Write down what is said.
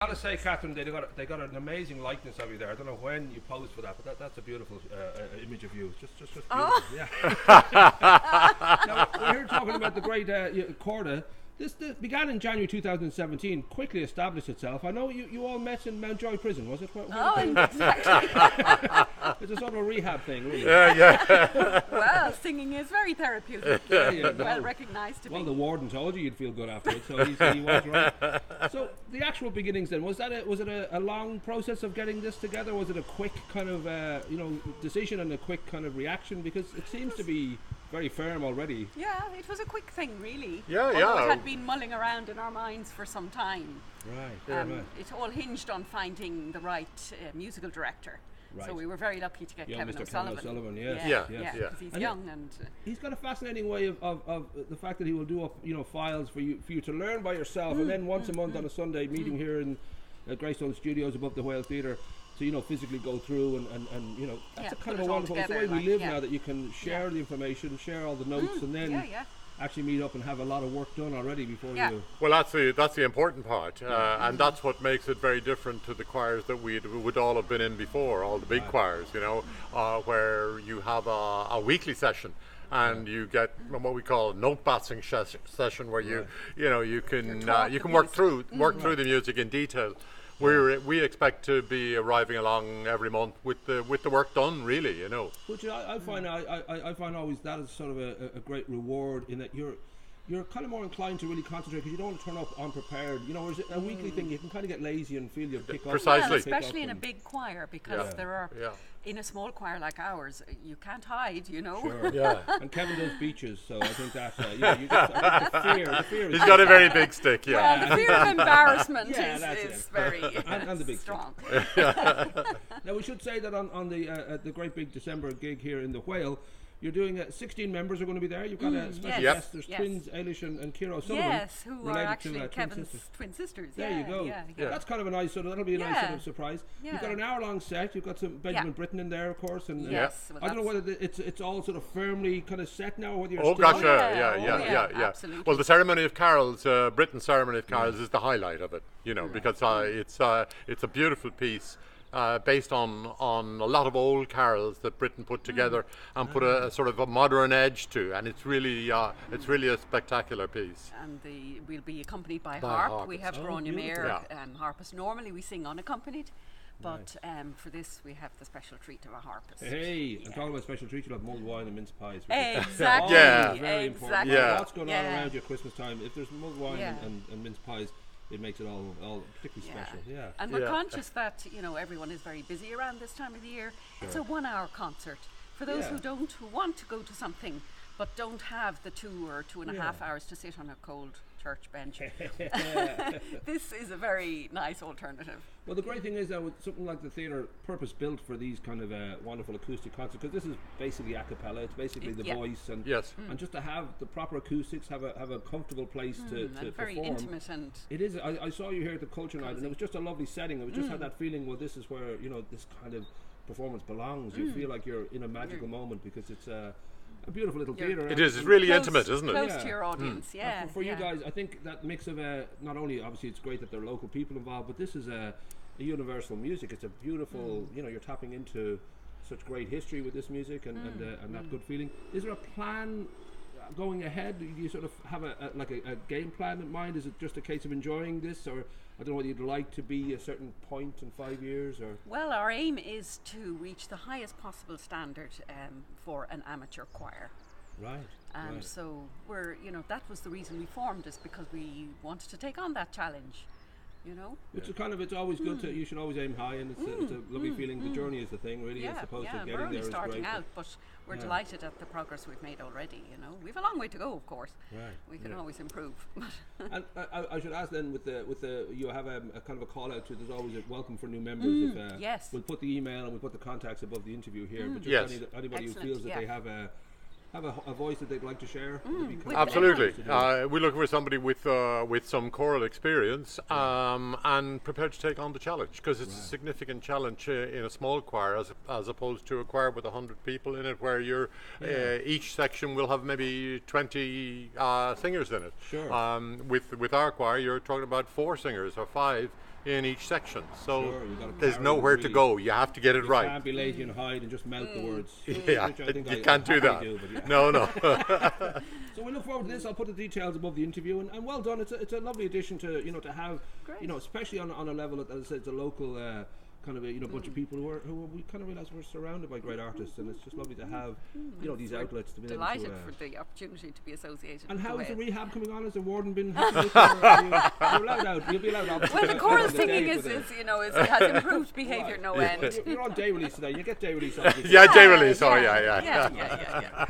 I gotta say, Catherine, they got an amazing likeness of you there. I don't know when you posed for that, but that's a beautiful image of you. Just beautiful. Oh. Yeah. Now, we're here talking about the great Córde. This began in January 2017, quickly established itself. I know you all met in Mountjoy Prison, was it? Exactly. It's a sort of a rehab thing, really. Yeah. Well, singing is very therapeutic. Well recognised to be. Well, the warden told you you'd feel good afterwards, so he was right. So the actual beginnings then, was it a long process of getting this together? Was it a quick kind of decision and a quick kind of reaction? Because it seems to be very firm already. Yeah, it was a quick thing, really. Yeah. Although it had been mulling around in our minds for some time. Right. Right. It all hinged on finding the right musical director. Right. So we were very lucky to get Young Kevin Mr. O'Sullivan. Kevin O'Sullivan, yes. Yeah. Because he's And young and he's got a fascinating way of the fact that he will do up files for you to learn by yourself, and then once a month on a Sunday meeting here in Greystone Studios above the Whale Theatre to physically go through and that's a kind of a wonderful. It's the way we live now, that you can share the information, share all the notes, and then actually meet up and have a lot of work done already before you. Well, that's the important part, and that's what makes it very different to the choirs that we would all have been in before, all the big choirs, where you have a weekly session. And you get what we call a note passing session, where you can work through the music in detail. We expect to be arriving along every month with the work done, really, Which I find always that is sort of a great reward, in that you're kind of more inclined to really concentrate, because you don't want to turn up unprepared. Whereas a weekly thing, you can kind of get lazy and feel you pick up. Precisely. Well, especially in a big choir, because there are in a small choir like ours, you can't hide, Sure. Yeah. And Kevin does beaches, so I think that you get the fear. He's got a very big stick, Well, the fear of embarrassment that's is very and the big strong. Now we should say that on the great big December gig here in the Whale, you're doing 16 members are going to be there. You've got a special guest. There's twins, Eilish and Kira O'Sullivan. Yes, who are actually Kevin's twin sisters. There you go. Yeah. That's kind of a nice that'll be a nice sort of surprise. Yeah. You've got an hour-long set. You've got some Benjamin Britten in there, of course. And yes. I don't know whether it's all sort of firmly kind of set now, or whether you're Oh still gosh, yeah. Absolutely. Well, the ceremony of carols, Britain's ceremony of carols, is the highlight of it, because it's a beautiful piece. Based on a lot of old carols that Britain put together and put a sort of a modern edge to, and it's really a spectacular piece. And we'll be accompanied by harp. We have Gráinne Mair harpist. Normally we sing unaccompanied, but for this we have the special treat of a harpist. Hey, and talking about special treats, you'll have mulled wine and mince pies. Exactly. Very important. Exactly. What's going on around you at Christmas time? If there's mulled wine and mince pies, it makes it all particularly special. Yeah. And we're conscious that everyone is very busy around this time of the year. Sure. It's a 1-hour concert for those who want to go to something but don't have the 2 or 2.5 hours to sit on a cold church bench. This is a very nice alternative. Well, the great thing is that with something like the theatre, purpose built for these kind of wonderful acoustic concerts, because this is basically a cappella. It's basically the voice and just to have the proper acoustics, have a comfortable place to very perform. intimate and it is. I saw you here at the Culture Night, and it was just a lovely setting. It was just had that feeling. Well, this is where this kind of performance belongs. You feel like you're in a magical moment, because it's a beautiful little theatre. It is. It's really intimate, isn't it? Close to your audience, For you guys, I think that mix of not only obviously it's great that there are local people involved, but this is a universal music. It's a beautiful. You're tapping into such great history with this music and that good feeling. Is there a plan going ahead? Do you sort of have a game plan in mind? Is it just a case of enjoying this, or I don't know whether you'd like to be a certain point in 5 years, or? Well, our aim is to reach the highest possible standard for an amateur choir. Right. So we're, that was the reason we formed this, because we wanted to take on that challenge. Which is it's always good to. You should always aim high, and it's a lovely feeling. The journey is the thing, really, as opposed to getting we're only there. starting out, but we're delighted at the progress we've made already. We've a long way to go, of course. Right. We can always improve. And I should ask then, with the you have a kind of a call out to. There's always a welcome for new members. Yes. We'll put the email and we'll put the contacts above the interview here. But just anybody who feels that they have a voice that they'd like to share. Absolutely. We're looking for somebody with some choral experience and prepared to take on the challenge, because it's a significant challenge in a small choir as opposed to a choir with 100 people in it, where each section will have maybe 20 singers in it. Sure. With our choir, you're talking about 4 singers or 5 in each section. So Sure, you gotta there's carry nowhere them to really. go. You have to get it You right. can't be lazy and hide and just melt the words. Yeah, which I think you I can't do that. happily but yeah. No. So we look forward to this. I'll put the details above the interview, and well done. It's a lovely addition to to have especially on a level that, as I said, it's a local kind of a bunch of people who we kind of realise we're surrounded by great artists, and it's just lovely to have these outlets to be able to. Delighted for the opportunity to be associated. And with how is the Wales. rehab coming on? Has the warden been happy with you? You're allowed out. You'll be allowed out. Well, the chorus day singing for the- has improved behaviour no end. You're on day release today. You get day release. Obviously. Yeah, day release. Oh, yeah.